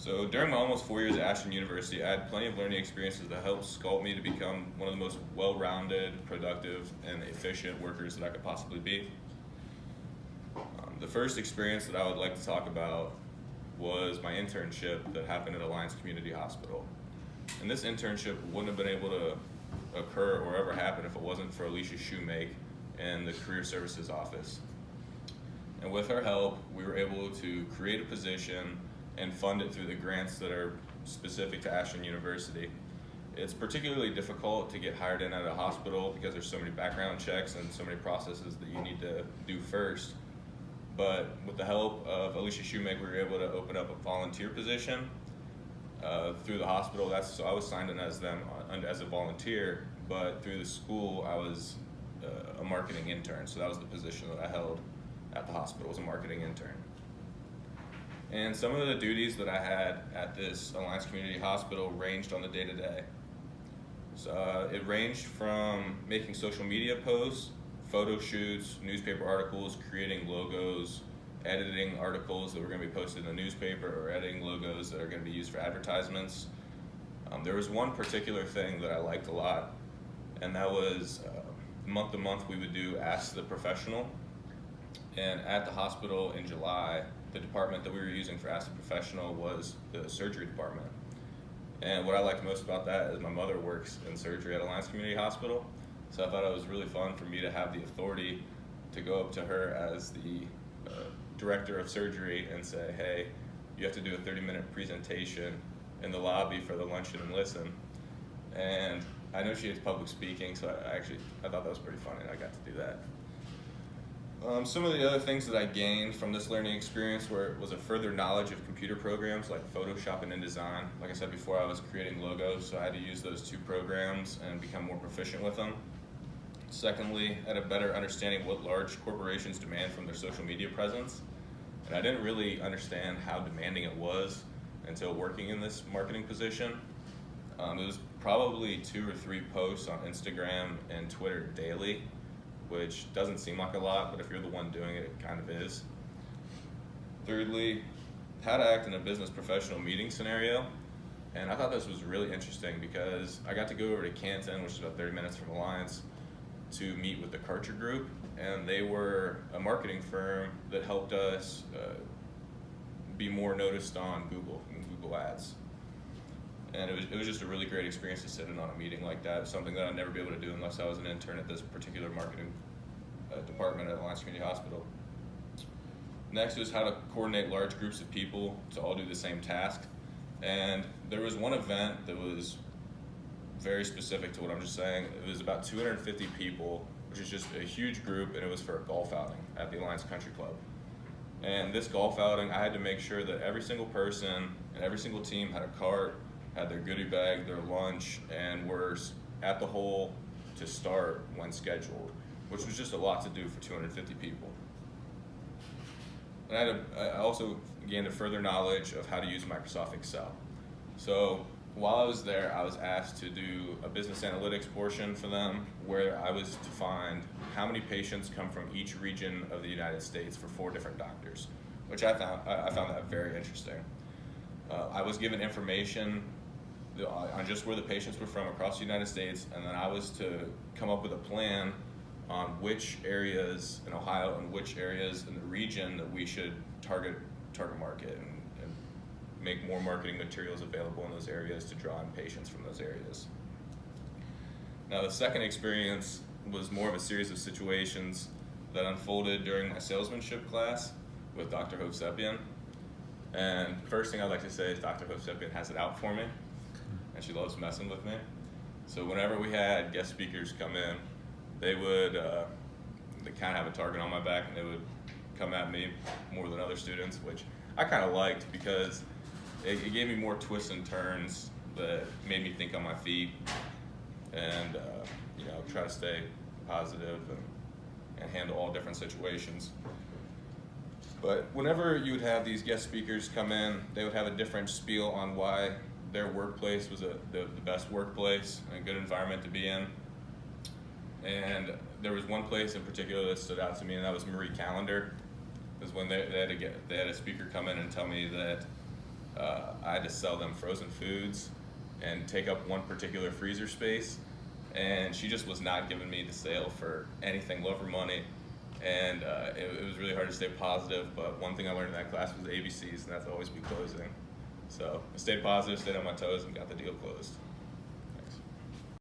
So during my almost 4 years at Ashland University, I had plenty of learning experiences that helped sculpt me to become one of the most well-rounded, productive, and efficient workers that I could possibly be. The first experience that I would like to talk about was my internship that happened at Alliance Community Hospital. And this internship wouldn't have been able to occur or ever happen if it wasn't for Alicia Shoemake in the Career Services office. And with her help, we were able to create a position and fund it through the grants that are specific to Ashland University. It's particularly difficult to get hired in at a hospital because there's so many background checks and so many processes that you need to do first. But with the help of Alicia Shoemake, we were able to open up a volunteer position through the hospital. So I was signed in as a volunteer, but through the school I was a marketing intern. So that was the position that I held at the hospital, was a marketing intern. And some of the duties that I had at this Alliance Community Hospital ranged on the day-to-day. So it ranged from making social media posts, photo shoots, newspaper articles, creating logos, editing articles that were going to be posted in the newspaper, or editing logos that are going to be used for advertisements. There was one particular thing that I liked a lot, and that was month to month we would do Ask the Professional. And at the hospital in July, the department that we were using for Ask the Professional was the surgery department. And what I liked most about that is my mother works in surgery at Alliance Community Hospital. So I thought it was really fun for me to have the authority to go up to her as the director of surgery and say, hey, you have to do a 30-minute presentation in the lobby for the luncheon and listen. And I know she hates public speaking, so I thought that was pretty funny, and I got to do that. Some of the other things that I gained from this learning experience was a further knowledge of computer programs like Photoshop and InDesign. Like I said before, I was creating logos, so I had to use those two programs and become more proficient with them. Secondly, I had a better understanding of what large corporations demand from their social media presence. And I didn't really understand how demanding it was until working in this marketing position. It was probably 2 or 3 posts on Instagram and Twitter daily, which doesn't seem like a lot, but if you're the one doing it, it kind of is. Thirdly, how to act in a business professional meeting scenario. And I thought this was really interesting because I got to go over to Canton, which is about 30 minutes from Alliance, to meet with the Karcher Group, and they were a marketing firm that helped us be more noticed on Google and Google Ads. And it was just a really great experience to sit in on a meeting like that, something that I'd never be able to do unless I was an intern at this particular marketing department at Alliance Community Hospital. Next was how to coordinate large groups of people to all do the same task. And there was one event that was very specific to what I'm just saying. It was about 250 people, which is just a huge group, and it was for a golf outing at the Alliance Country Club. And this golf outing, I had to make sure that every single person and every single team had a cart, had their goodie bag, their lunch, and were at the hole to start when scheduled, which was just a lot to do for 250 people. And I also gained a further knowledge of how to use Microsoft Excel. So while I was there, I was asked to do a business analytics portion for them, where I was to find how many patients come from each region of the United States for 4 different doctors, which I found that very interesting. I was given information on just where the patients were from across the United States, and then I was to come up with a plan on which areas in Ohio and which areas in the region that we should target market and make more marketing materials available in those areas to draw in patients from those areas. Now, the second experience was more of a series of situations that unfolded during my salesmanship class with Dr. Hovsepian. And first thing I'd like to say is Dr. Hovsepian has it out for me, and she loves messing with me. So whenever we had guest speakers come in, they would they kind of have a target on my back, and they would come at me more than other students, which I kind of liked because it gave me more twists and turns that made me think on my feet and try to stay positive and handle all different situations. But whenever you would have these guest speakers come in, they would have a different spiel on why their workplace was the best workplace and a good environment to be in. And there was one place in particular that stood out to me, and that was Marie Callender. Because when they had a speaker come in and tell me that I had to sell them frozen foods and take up one particular freezer space, and she just was not giving me the sale for anything, love or money. And it was really hard to stay positive, but one thing I learned in that class was ABCs, and that's always be closing. So I stayed positive, stayed on my toes, and got the deal closed.